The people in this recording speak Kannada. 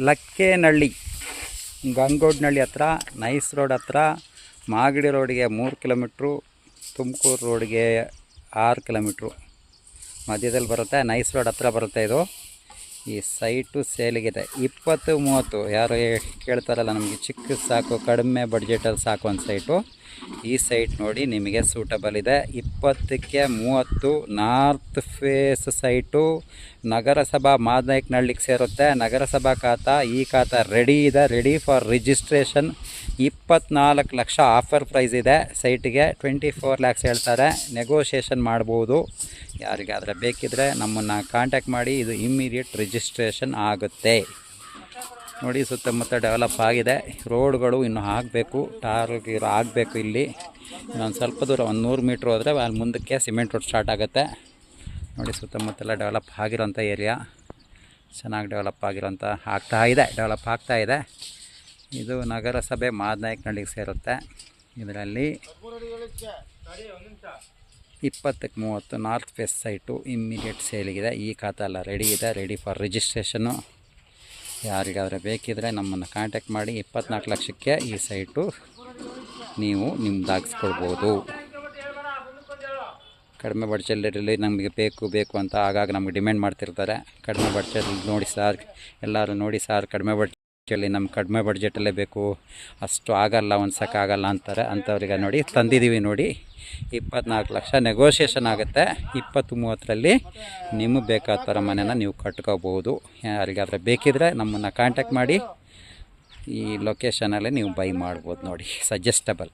ಲಕ್ಕೇನಹಳ್ಳಿ, ಗಂಗೋಡ್ನಹಳ್ಳಿ ಹತ್ರ, ನೈಸ್ ರೋಡ್ ಹತ್ರ, ಮಾಗಡಿ ರೋಡಿಗೆ 3 ಕಿಲೋಮೀಟ್ರು, ತುಮಕೂರು ರೋಡ್ಗೆ 6 ಕಿಲೋಮೀಟ್ರು ಮಧ್ಯದಲ್ಲಿ ಬರುತ್ತೆ. ನೈಸ್ ರೋಡ್ ಹತ್ರ ಬರುತ್ತೆ ಇದು. ಈ ಸೈಟು ಸೇಲಿಗಿದೆ. 20-30 ಯಾರು ಕೇಳ್ತಾರಲ್ಲ, ನಮಗೆ ಚಿಕ್ಕ ಸಾಕು, ಕಡಿಮೆ ಬಡ್ಜೆಟಲ್ಲಿ ಸಾಕು ಒಂದು ಸೈಟು. ಈ ಸೈಟ್ ನೋಡಿ ನಿಮಗೆ ಸೂಟಬಲ್ ಇದೆ. 20ಕ್ಕೆ 30 ನಾರ್ತ್ ಫೇಸ್ ಸೈಟು. ನಗರಸಭಾ ಮಾದನಾಯಕನಹಳ್ಳಿಗೆ ಸೇರುತ್ತೆ. ನಗರಸಭಾ ಖಾತಾ. ಈ ಖಾತಾ ರೆಡಿ ಇದೆ, ready for registration. 24 lakh offer price ಇದೆ ಸೈಟಿಗೆ. 24 ಲ್ಯಾಕ್ಸ್ ಹೇಳ್ತಾರೆ, ನೆಗೋಷಿಯೇಷನ್ ಮಾಡ್ಬೋದು. ಯಾರಿಗಾದರೆ ಬೇಕಿದ್ದರೆ ನಮ್ಮನ್ನು ಕಾಂಟ್ಯಾಕ್ಟ್ ಮಾಡಿ. ಇದು ಇಮ್ಮಿಡಿಯೇಟ್ ರಿಜಿಸ್ಟ್ರೇಷನ್ ಆಗುತ್ತೆ. ನೋಡಿ ಸುತ್ತಮುತ್ತ ಡೆವಲಪ್ ಆಗಿದೆ. ರೋಡ್ಗಳು ಇನ್ನೂ ಆಗಬೇಕು, ಟಾರ್ ಗೀರು ಆಗಬೇಕು. ಇಲ್ಲಿ ಇನ್ನೊಂದು ಸ್ವಲ್ಪ ದೂರ 100 ಮೀಟ್ರ್ ಹೋದರೆ ಅಲ್ಲಿ ಮುಂದಕ್ಕೆ ಸಿಮೆಂಟ್ ರೋಡ್ ಸ್ಟಾರ್ಟ್ ಆಗುತ್ತೆ. ನೋಡಿ ಸುತ್ತಮುತ್ತೆಲ್ಲ ಡೆವಲಪ್ ಆಗಿರೋಂಥ ಏರಿಯಾ, ಚೆನ್ನಾಗಿ ಡೆವಲಪ್ ಆಗಿರೋಂಥ ಡೆವಲಪ್ ಆಗ್ತಾಯಿದೆ. ಇದು ನಗರಸಭೆ ಮಾದನಾಯಕನಹಳ್ಳಿಗೆ ಸೇರುತ್ತೆ. ಇದರಲ್ಲಿ 20ಕ್ಕೆ 30 ನಾರ್ತ್ ಫೇಸ್ ಸೈಟು ಇಮ್ಮಿಡಿಯೇಟ್ ಸೇಲಿಗಿದೆ. ಈ ಖಾತಾ ಎಲ್ಲ ರೆಡಿ ಇದೆ, ರೆಡಿ ಫಾರ್ ರಿಜಿಸ್ಟ್ರೇಷನ್ನು. ಯಾರಿಗಾದರೆ ಬೇಕಿದ್ದರೆ ನಮ್ಮನ್ನು ಕಾಂಟ್ಯಾಕ್ಟ್ ಮಾಡಿ. 24 ಲಕ್ಷಕ್ಕೆ ಈ ಸೈಟು ನೀವು ನಿಮ್ಮದಾಗಿಸ್ಕೊಳ್ಬೋದು. ಕಡಿಮೆ ಬಡ್ಜೆಟಲ್ಲಿ ನಮಗೆ ಬೇಕು ಅಂತ ಆಗಾಗ ನಮಗೆ ಡಿಮ್ಯಾಂಡ್ ಮಾಡ್ತಿರ್ತಾರೆ. ಕಡಿಮೆ ಬಡ್ಜೆಟಲ್ಲಿ ನೋಡಿ ಸಾರ್, ಎಲ್ಲರೂ ನೋಡಿ ಸಾರ್, ಕಡಿಮೆ ನಮ್ಗೆ ಕಡಿಮೆ ಬಡ್ಜೆಟಲ್ಲೇ ಬೇಕು, ಅಷ್ಟು ಆಗಲ್ಲ, ಹೊಂದ್ಸೋಕ್ಕಾಗಲ್ಲ ಅಂತಾರೆ. ಅಂಥವ್ರಿಗೆ ನೋಡಿ ತಂದಿದ್ದೀವಿ. ನೋಡಿ 24 ಲಕ್ಷ ನೆಗೋಷಿಯೇಷನ್ ಆಗುತ್ತೆ. 20-30ರಲ್ಲಿ ನಿಮಗೆ ಬೇಕಾದ ಥರ ಮನೆನ ನೀವು ಕಟ್ಕೋಬೋದು. ಯಾರಿಗಾದರೆ ಬೇಕಿದ್ದರೆ ನಮ್ಮನ್ನು ಕಾಂಟ್ಯಾಕ್ಟ್ ಮಾಡಿ. ಈ ಲೊಕೇಶನಲ್ಲಿ ನೀವು ಬೈ ಮಾಡ್ಬೋದು. ನೋಡಿ ಸಜೆಸ್ಟಬಲ್.